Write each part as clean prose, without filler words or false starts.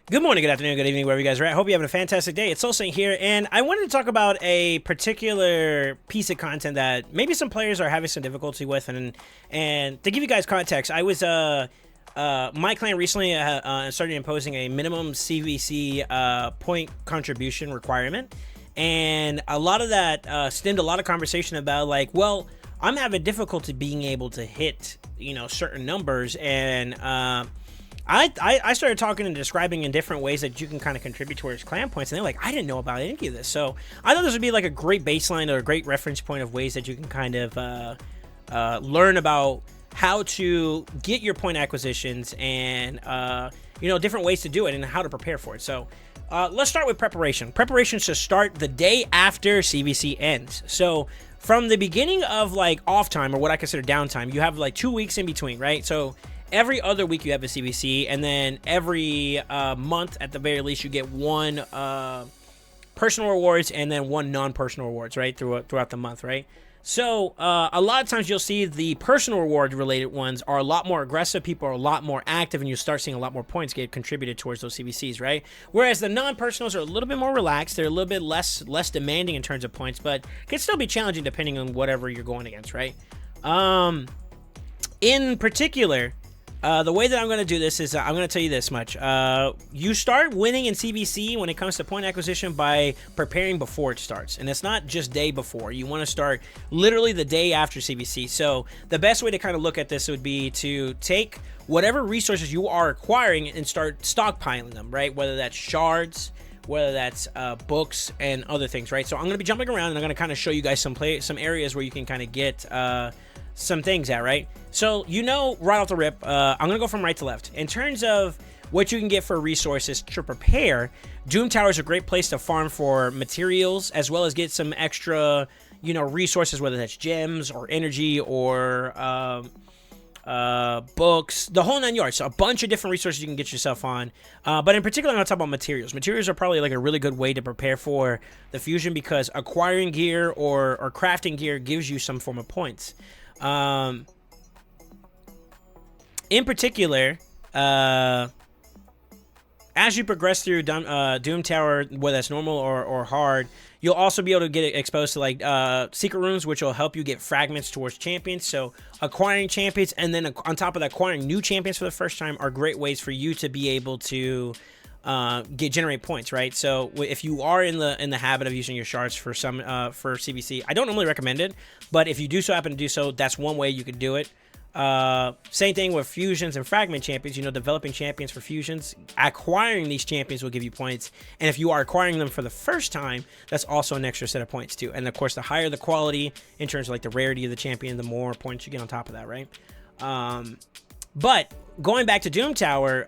Good morning, good afternoon, good evening, wherever you guys are at. Hope you're having a fantastic day. It's SoulSaint here, and I wanted to talk about a particular piece of content that maybe some players are having some difficulty with, and to give you guys context, I was my clan recently started imposing a minimum CVC point contribution requirement, and a lot of that stemmed a lot of conversation about like, well, I'm having difficulty being able to hit certain numbers, and I started talking and describing in different ways that you can kind of contribute towards clan points, and they're like, I didn't know about any of this. So I thought this would be like a great baseline or a great reference point of ways that you can kind of learn about how to get your point acquisitions and different ways to do it and how to prepare for it. So let's start with preparation. Preparation should start the day after CVC ends. So from the beginning of like off time, or what I consider downtime, you have like 2 weeks in between, right? So every other week you have a CVC, and then every month at the very least you get one personal rewards and then one non-personal rewards, right, throughout the month, right? So a lot of times you'll see the personal reward related ones are a lot more aggressive, people are a lot more active, and you start seeing a lot more points get contributed towards those CVCs, right? Whereas the non-personals are a little bit more relaxed, they're a little bit less demanding in terms of points, but can still be challenging depending on whatever you're going against, right? In particular, the way that I'm going to do this is I'm going to tell you this much. You start winning in CVC when it comes to point acquisition by preparing before it starts. And it's not just day before. You want to start literally the day after CVC. So the best way to kind of look at this would be to take whatever resources you are acquiring and start stockpiling them, right? Whether that's shards, whether that's books and other things, right? So I'm going to be jumping around and I'm going to kind of show you guys some areas where you can kind of get some things at, right? So right off the rip, I'm gonna go from right to left. In terms of what you can get for resources to prepare, Doom Tower is a great place to farm for materials, as well as get some extra resources, whether that's gems or energy or books, the whole 9 yards. So a bunch of different resources you can get yourself on, but in particular I'm gonna talk about materials. Materials are probably like a really good way to prepare for the fusion, because acquiring gear or crafting gear gives you some form of points. In particular, as you progress through Doom Tower, whether that's normal or hard, you'll also be able to get exposed to like secret rooms, which will help you get fragments towards champions. So acquiring champions, and then on top of that, acquiring new champions for the first time are great ways for you to be able to generate points, right? So if you are in the habit of using your shards for CVC, I don't normally recommend it, but if you do so happen to do so, that's one way you could do it. Same thing with fusions and fragment champions. Developing champions for fusions, acquiring these champions will give you points, and if you are acquiring them for the first time, that's also an extra set of points too. And of course, the higher the quality in terms of like the rarity of the champion, the more points you get on top of that, right? But going back to Doom Tower,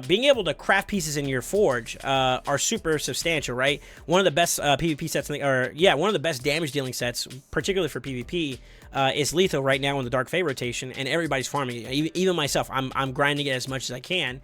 being able to craft pieces in your forge are super substantial, right? One of the best PvP sets, one of the best damage dealing sets, particularly for PvP, is lethal right now in the Dark Fate rotation, and everybody's farming it. Even myself, I'm grinding it as much as I can.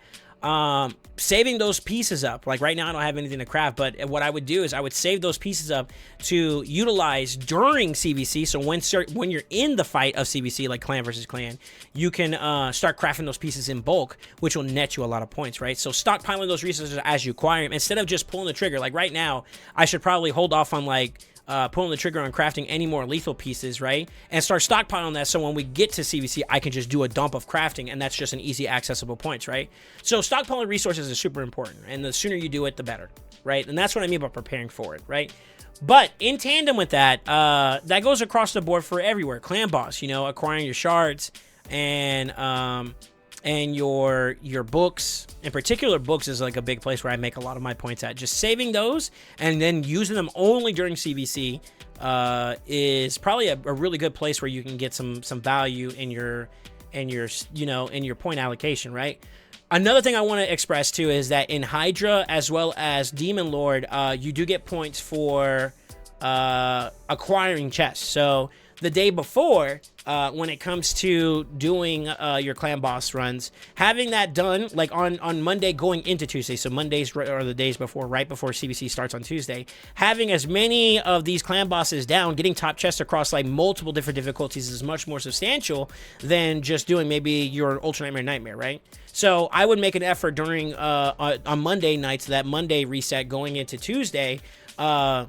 Saving those pieces up, like right now I don't have anything to craft, but what I would do is I would save those pieces up to utilize during CVC. So when you're in the fight of CVC, like clan versus clan, you can start crafting those pieces in bulk, which will net you a lot of points, right? So stockpiling those resources as you acquire them, instead of just pulling the trigger. Like right now, I should probably hold off on like pulling the trigger on crafting any more lethal pieces, right? And start stockpiling that, so when we get to CVC, I can just do a dump of crafting, and that's just an easy accessible points, right? So stockpiling resources is super important, and the sooner you do it, the better, right? And that's what I mean by preparing for it, right? But in tandem with that, that goes across the board for everywhere. Clan boss, acquiring your shards and your books. In particular, books is like a big place where I make a lot of my points at. Just saving those and then using them only during CVC is probably a really good place where you can get some value in your point allocation, right? Another thing I want to express too is that in Hydra as well as Demon Lord, you do get points for acquiring chests. So the day before, when it comes to doing your clan boss runs, having that done like on Monday going into Tuesday, so Mondays or the days before, right before CVC starts on Tuesday, having as many of these clan bosses down, getting top chests across like multiple different difficulties is much more substantial than just doing maybe your Ultra Nightmare, right? So I would make an effort during on Monday nights, that Monday reset going into Tuesday, try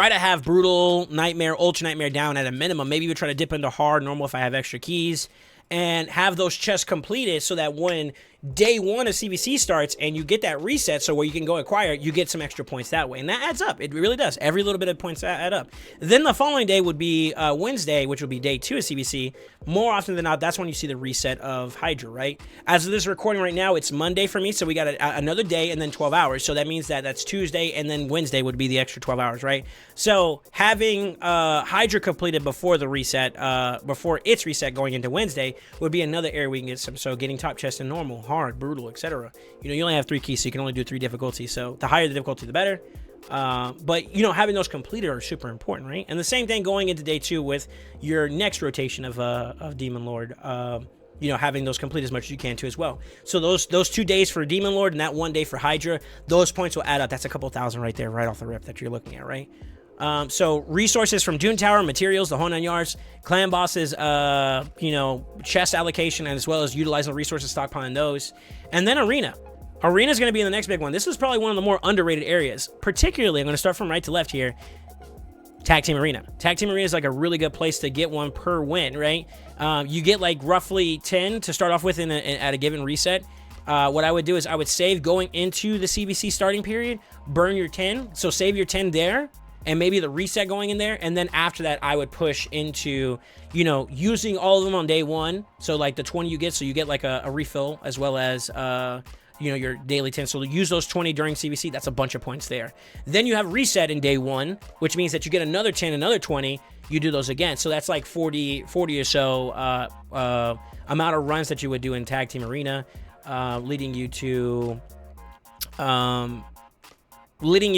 to have Brutal, Nightmare, Ultra Nightmare down at a minimum. Maybe you try to dip into Hard, Normal if I have extra keys, and have those chests completed so that when day one of CVC starts and you get that reset, so where you can go acquire, you get some extra points that way. And that adds up. It really does. Every little bit of points add up. Then the following day would be Wednesday, which would be day 2 of CVC. More often than not, that's when you see the reset of Hydra, right? As of this recording right now, it's Monday for me, so we got another day and then 12 hours. So that means that that's Tuesday, and then Wednesday would be the extra 12 hours, right? So having Hydra completed before the reset, before its reset going into Wednesday, would be another area we can get some. So getting top chest in Normal, Hard, Brutal, etc. You know, you only have 3 keys, so you can only do 3 difficulties. So the higher the difficulty, the better. But you know, having those completed are super important, right? And the same thing going into day 2 with your next rotation of Demon Lord. You know, having those complete as much as you can too as well. So those 2 days for Demon Lord and that 1 day for Hydra, those points will add up. That's a couple thousand right there, right off the rip that you're looking at, right? So resources from Doom Tower, materials, the whole 9 yards, clan bosses, you know, chest allocation, and as well as utilizing resources, stockpiling those. And then Arena. Arena is going to be in the next big one. This is probably one of the more underrated areas. Particularly, I'm going to start from right to left here. Tag Team Arena. Tag Team Arena is like a really good place to get one per win, right? You get like roughly 10 to start off with at a given reset. What I would do is I would save going into the CVC starting period, burn your 10, so save your 10 there, and maybe the reset going in there, and then after that I would push into, you know, using all of them on day 1, so like the 20 you get, so you get like a refill as well as you know, your daily 10, so use those 20 during CVC. That's a bunch of points there. Then you have reset in day 1, which means that you get another 10, another 20, you do those again, so that's like 40 or so amount of runs that you would do in Tag Team Arena, leading you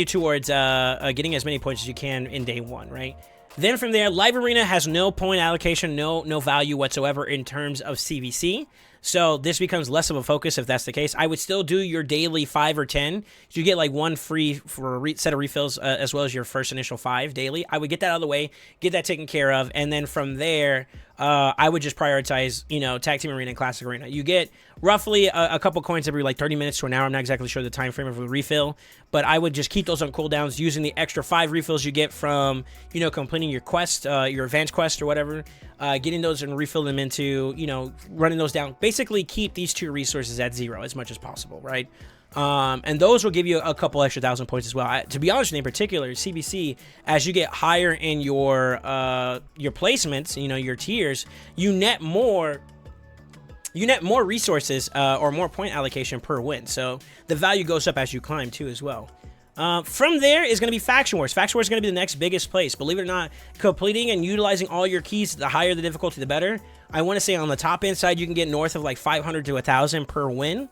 towards getting as many points as you can in day 1, right? Then from there, Live Arena has no point allocation, no value whatsoever in terms of CVC. So this becomes less of a focus if that's the case. I would still do your daily 5 or 10. So you get like 1 free for a set of refills as well as your first initial 5 daily. I would get that out of the way, get that taken care of, and then from there, I would just prioritize, you know, Tag Team Arena and Classic Arena. You get roughly a couple coins every like 30 minutes to an hour. I'm not exactly sure the time frame of a refill, but I would just keep those on cooldowns using the extra 5 refills you get from, you know, completing your quest, your advanced quest or whatever, getting those and refill them into, you know, running those down. Basically keep these 2 resources at 0 as much as possible, right? And those will give you a couple extra 1,000 points as well. To be honest, in particular, CVC, as you get higher in your placements, you know, your tiers, you net more resources or more point allocation per win. So the value goes up as you climb too as well. From there is going to be Faction Wars. Faction Wars is going to be the next biggest place. Believe it or not, completing and utilizing all your keys, the higher the difficulty, the better. I want to say on the top end side, you can get north of like 500 to 1,000 per win.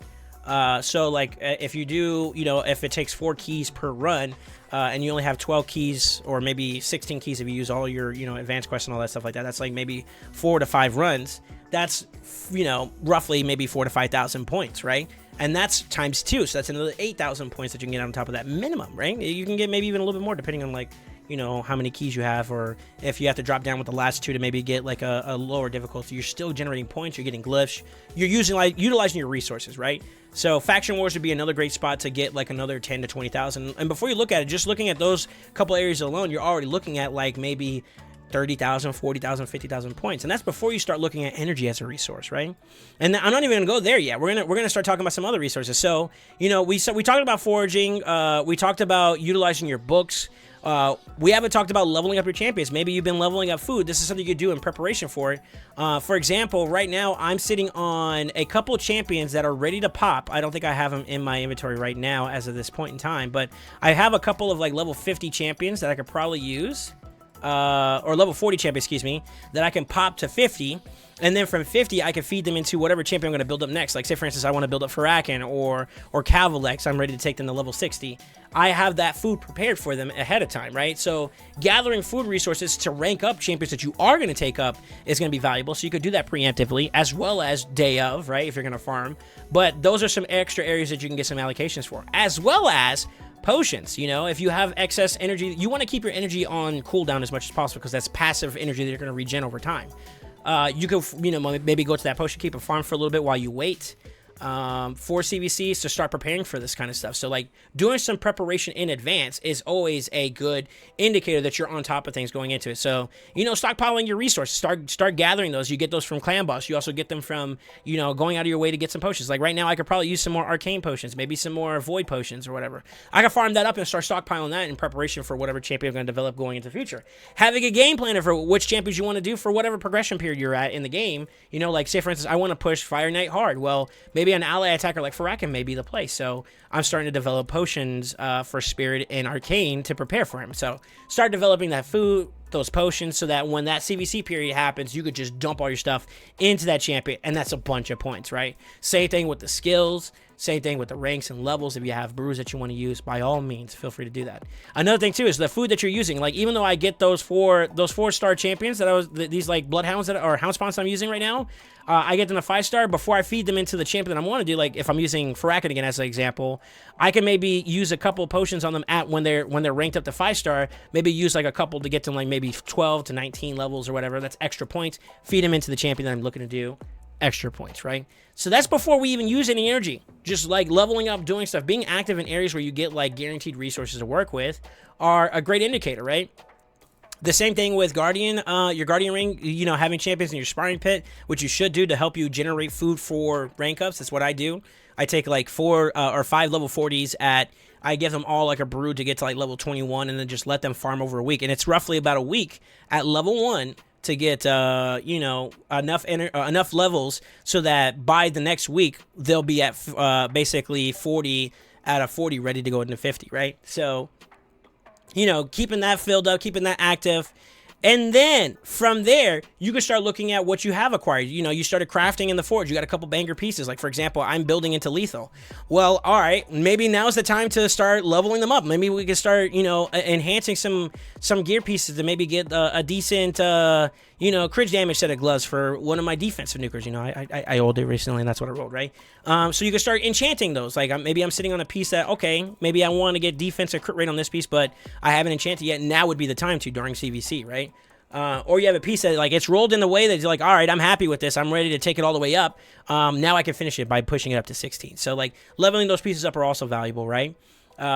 So like if you do, you know, if it takes 4 keys per run, and you only have 12 keys or maybe 16 keys if you use all your, you know, advanced quests and all that stuff like that, that's like maybe 4 to 5 runs. That's, you know, roughly maybe 4,000 to 5,000 points, right? And that's times 2, so that's another 8,000 points that you can get on top of that minimum, right? You can get maybe even a little bit more depending on like, you know, how many keys you have, or if you have to drop down with the last 2 to maybe get like a lower difficulty. You're still generating points, you're getting glyphs, you're utilizing your resources, right? So Faction Wars would be another great spot to get like another 10 to 20,000. And before you look at it, just looking at those couple areas alone, you're already looking at like maybe 30,000, 40,000, 50,000 points, and that's before you start looking at energy as a resource, right? And I'm not even gonna go there yet. We're gonna start talking about some other resources. So, you know, we talked about foraging. We talked about utilizing your books. We haven't talked about leveling up your champions. Maybe you've been leveling up food. This is something you do in preparation for it. For example, right now I'm sitting on a couple champions that are ready to pop. I don't think I have them in my inventory right now as of this point in time, but I have a couple of like level 50 champions that I could probably use. or level 40 champion, excuse me, that I can pop to 50. And then from 50, I can feed them into whatever champion I'm going to build up next. Like, say, for instance, I want to build up Farakin or Cavalex. I'm ready to take them to level 60. I have that food prepared for them ahead of time, right? So gathering food resources to rank up champions that you are going to take up is going to be valuable. So you could do that preemptively as well as day of, right, if you're going to farm. But those are some extra areas that you can get some allocations for, as well as potions. You know, if you have excess energy, you want to keep your energy on cooldown as much as possible because that's passive energy that you're going to regen over time. You could, you know, maybe go to that potion keep and farm for a little bit while you wait for CVCs to start preparing for this kind of stuff. So, like, doing some preparation in advance is always a good indicator that you're on top of things going into it. So, you know, stockpiling your resources, start gathering those. You get those from Clan Boss. You also get them from, you know, going out of your way to get some potions. Like right now, I could probably use some more arcane potions, maybe some more void potions or whatever. I can farm that up and start stockpiling that in preparation for whatever champion I'm going to develop going into the future. Having a game plan for which champions you want to do for whatever progression period you're at in the game. You know, like, say, for instance, I want to push Fire Knight hard. Well, maybe an ally attacker like Farakin may be the place. So I'm starting to develop potions for Spirit and Arcane to prepare for him. So start developing that food, those potions, so that when that CVC period happens, you could just dump all your stuff into that champion, and that's a bunch of points, right? Same thing with the skills. Same thing with the ranks and levels. If you have brews that you want to use, by all means, feel free to do that. Another thing too is the food that you're using. Like, even though I get those four-star champions that these like bloodhounds or hound spawns I'm using right now, I get them a 5-star before I feed them into the champion that I want to do. Like, if I'm using Farakin again as an example, I can maybe use a couple potions on them when they're ranked up to 5-star. Maybe use like a couple to get them like maybe 12 to 19 levels or whatever. That's extra points. Feed them into the champion that I'm looking to do. Extra points, right? So that's before we even use any energy. Just like leveling up, doing stuff, being active in areas where you get like guaranteed resources to work with are a great indicator, right? The same thing with Guardian, your Guardian ring, you know, having champions in your sparring pit, which you should do to help you generate food for rank ups. That's what I do. I take like 4 or 5 level 40s I give them all like a brew to get to like level 21 and then just let them farm over a week. And it's roughly about a week at level 1 to get, you know, enough levels so that by the next week, they'll be at basically 40 out of 40 ready to go into 50, right? So, you know, keeping that filled up, keeping that active. And then from there, you can start looking at what you have acquired. You know, you started crafting in the forge. You got a couple banger pieces. Like, for example, I'm building into lethal. Well, all right, maybe now's the time to start leveling them up. Maybe we can start, you know, enhancing some gear pieces to maybe get a decent, you know, crit damage set of gloves for one of my defensive nukers. You know, I rolled it recently, and that's what I rolled, right? So you can start enchanting those. Like, maybe I'm sitting on a piece that, okay, maybe I want to get defensive crit rate on this piece, but I haven't enchanted yet. Now would be the time to during CVC, right? Or you have a piece that, like, it's rolled in the way that you're like, all right, I'm happy with this. I'm ready to take it all the way up. Now I can finish it by pushing it up to 16. So, like, leveling those pieces up are also valuable, right?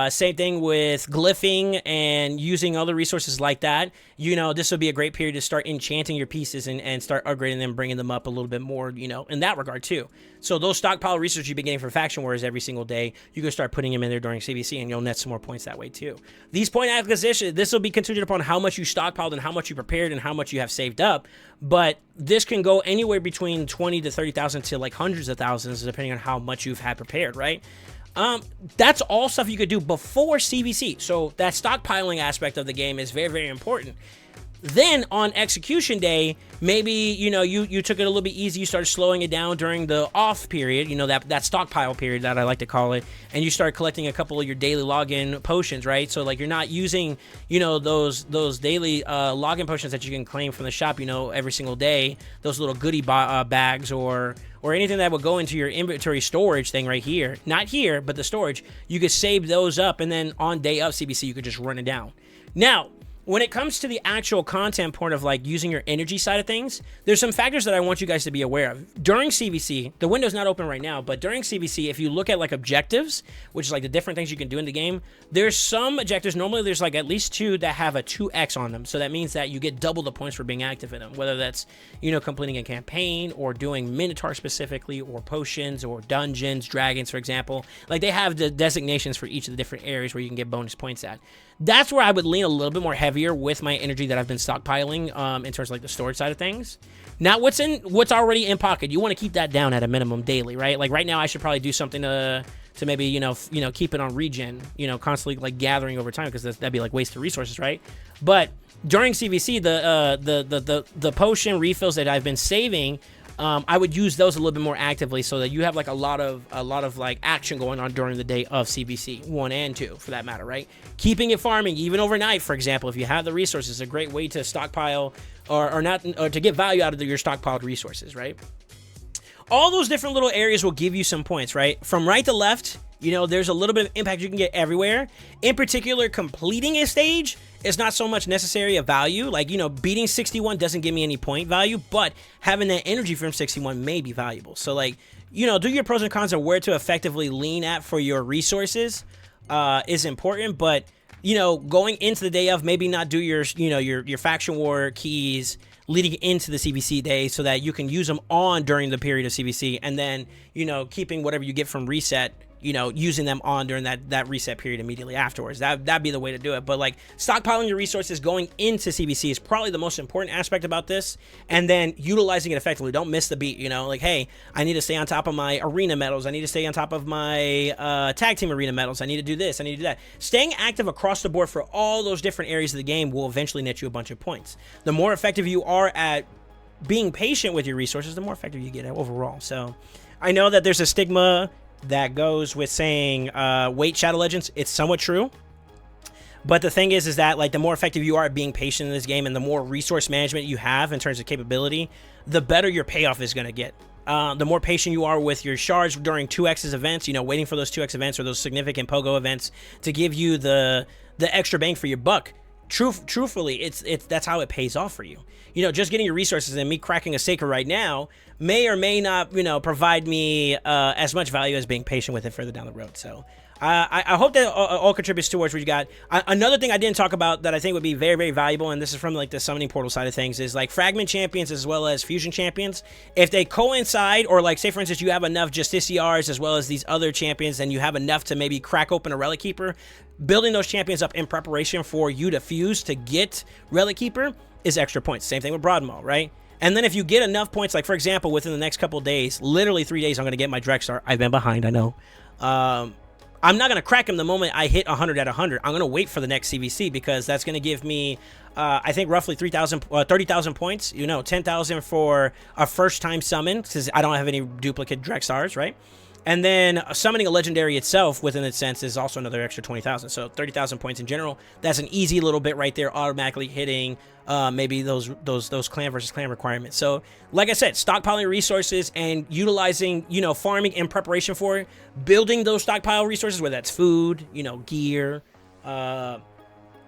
Same thing with glyphing and using other resources like that. You know, this would be a great period to start enchanting your pieces and start upgrading them, bringing them up a little bit more, you know, in that regard too. So those stockpile resources you've been getting from Faction Wars every single day, you can start putting them in there during CVC and you'll net some more points that way too. These point acquisitions, this will be contingent upon how much you stockpiled and how much you prepared and how much you have saved up. But this can go anywhere between 20 to 30,000 to like hundreds of thousands depending on how much you've had prepared, right? That's all stuff you could do before CVC. So that stockpiling aspect of the game is very, very important. Then on execution day, maybe, you know, you took it a little bit easy. You started slowing it down during the off period, you know, that stockpile period that I like to call it. And you start collecting a couple of your daily login potions, right? So like you're not using, you know, those daily login potions that you can claim from the shop, you know, every single day, those little goodie bags or anything that would go into your inventory storage thing right here. Not here, but the storage. You could save those up, and then on day of CBC, you could just run it down. Now, when it comes to the actual content part of like using your energy side of things, there's some factors that I want you guys to be aware of. During CVC, the window's not open right now, but during CVC, if you look at like objectives, which is like the different things you can do in the game, there's some objectives, normally there's like at least 2 that have a 2x on them. So that means that you get double the points for being active in them, whether that's, you know, completing a campaign or doing Minotaur specifically or potions or dungeons, dragons, for example. Like they have the designations for each of the different areas where you can get bonus points at. That's where I would lean a little bit more heavier with my energy that I've been stockpiling in terms of like the storage side of things. Not what's already in pocket. You want to keep that down at a minimum daily, right? Like right now I should probably do something to to maybe, keep it on regen, constantly like gathering over time, because that'd be like wasted resources, right? But during CVC, the potion refills that I've been saving, I would use those a little bit more actively, so that you have like a lot of like action going on during the day of CVC 1 and 2 for that matter, right? Keeping it farming even overnight, for example, if you have the resources, is a great way to stockpile or to get value out of your stockpiled resources, right? All those different little areas will give you some points, right? From right to left, there's a little bit of impact you can get everywhere. In particular, completing a stage is not so much necessary a value. Like, beating 61 doesn't give me any point value, but having that energy from 61 may be valuable. So, like, do your pros and cons of where to effectively lean at for your resources is important. But, going into the day of, maybe not do your faction war keys leading into the CVC day, so that you can use them on during the period of CVC, and then, keeping whatever you get from reset, using them on during that reset period immediately afterwards. That'd be the way to do it. But like, stockpiling your resources going into CVC is probably the most important aspect about this, and then utilizing it effectively. Don't miss the beat, like, hey, I need to stay on top of my arena medals, I need to stay on top of my tag team arena medals, I need to do this, I need to do that. Staying active across the board for all those different areas of the game will eventually net you a bunch of points. The more effective you are at being patient with your resources, the more effective you get overall. So I know that there's a stigma that goes with saying wait Shadow Legends. It's somewhat true, but the thing is that, like, the more effective you are at being patient in this game, and the more resource management you have in terms of capability, the better your payoff is going to get. The more patient you are with your shards during 2x's events, waiting for those 2x events or those significant pogo events to give you the extra bang for your buck. Truthfully, it's that's how it pays off for you. Just getting your resources and me cracking a Seeker right now may or may not, provide me as much value as being patient with it further down the road. So I hope that all contributes towards what you got. Another thing I didn't talk about that I think would be very, very valuable, and this is from like the summoning portal side of things, is like fragment champions as well as fusion champions. If they coincide, or like, say for instance, you have enough Justiciars as well as these other champions, and you have enough to maybe crack open a Relic Keeper, building those champions up in preparation for you to fuse to get Relic Keeper is extra points. Same thing with Broadmaul, right? And then if you get enough points, like for example, within the next couple days, literally 3 days, I'm going to get my Drexar. I've been behind, I know. I'm not going to crack him the moment I hit 100 at 100. I'm going to wait for the next CVC, because that's going to give me, I think, roughly 30,000 points. 10,000 for a first-time summon, because I don't have any duplicate Drexars, right? And then summoning a legendary itself, within its sense, is also another extra 20,000. So 30,000 points in general. That's an easy little bit right there, automatically hitting maybe those clan versus clan requirements. So, like I said, stockpiling resources and utilizing, farming in preparation for it, building those stockpile resources, whether that's food, gear,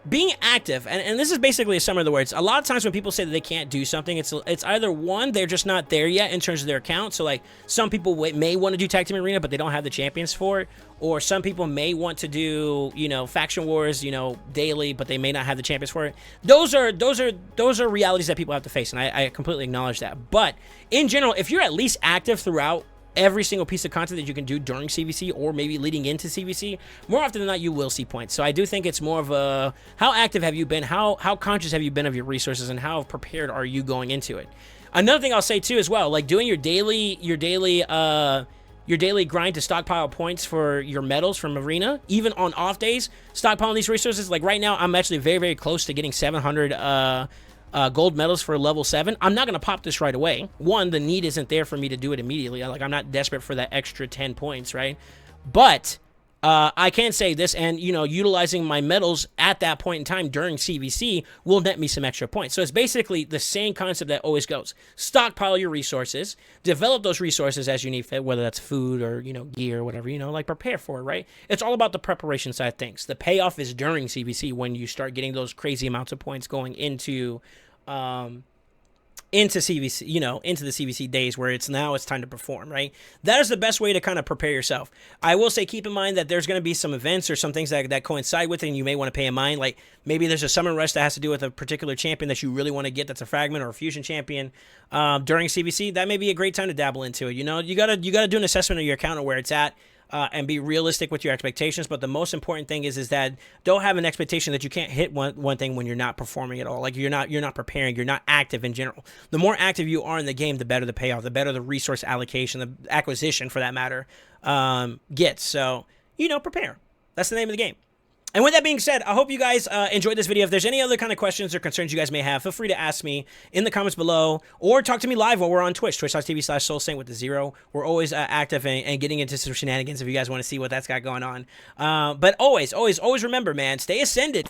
being active, and this is basically a summary of the words. A lot of times when people say that they can't do something, it's either one, they're just not there yet in terms of their account. So like, some people may want to do Tag Team Arena, but they don't have the champions for it. Or some people may want to do, Faction Wars, daily, but they may not have the champions for it. Those are realities that people have to face, and I completely acknowledge that. But in general, if you're at least active throughout every single piece of content that you can do during CVC, or maybe leading into CVC, more often than not, you will see points. So I do think it's more of a, how active have you been? How conscious have you been of your resources, and how prepared are you going into it? Another thing I'll say too as well, like doing your daily grind to stockpile points for your medals from Arena, even on off days, stockpiling these resources. Like right now, I'm actually very, very close to getting 700 gold medals for level 7. I'm not going to pop this right away. One, the need isn't there for me to do it immediately. I'm not desperate for that extra 10 points, right? But I can say this, and utilizing my medals at that point in time during CVC will net me some extra points. So it's basically the same concept that always goes. Stockpile your resources, develop those resources as you need fit, whether that's food or gear or whatever, prepare for it, right? It's all about the preparation side of things. The payoff is during CVC, when you start getting those crazy amounts of points going into CVC, into the CVC days, where it's time to perform, right? That is the best way to kind of prepare yourself. I will say, keep in mind that there's going to be some events or some things that coincide with it, and you may want to pay in mind. Like maybe there's a summon rush that has to do with a particular champion that you really want to get, that's a fragment or a fusion champion during CVC. That may be a great time to dabble into it. You gotta do an assessment of your account and where it's at. And be realistic with your expectations. But the most important thing is that don't have an expectation that you can't hit one thing when you're not performing at all. Like you're not preparing, you're not active in general. The more active you are in the game, the better the payoff, the better the resource allocation, the acquisition for that matter, gets. So, you know, prepare. That's the name of the game. And with that being said, I hope you guys enjoyed this video. If there's any other kind of questions or concerns you guys may have, feel free to ask me in the comments below, or talk to me live while we're on Twitch, twitch.tv/SoulSaint with the 0. We're always active and getting into some shenanigans if you guys want to see what that's got going on. But always remember, man, stay ascended.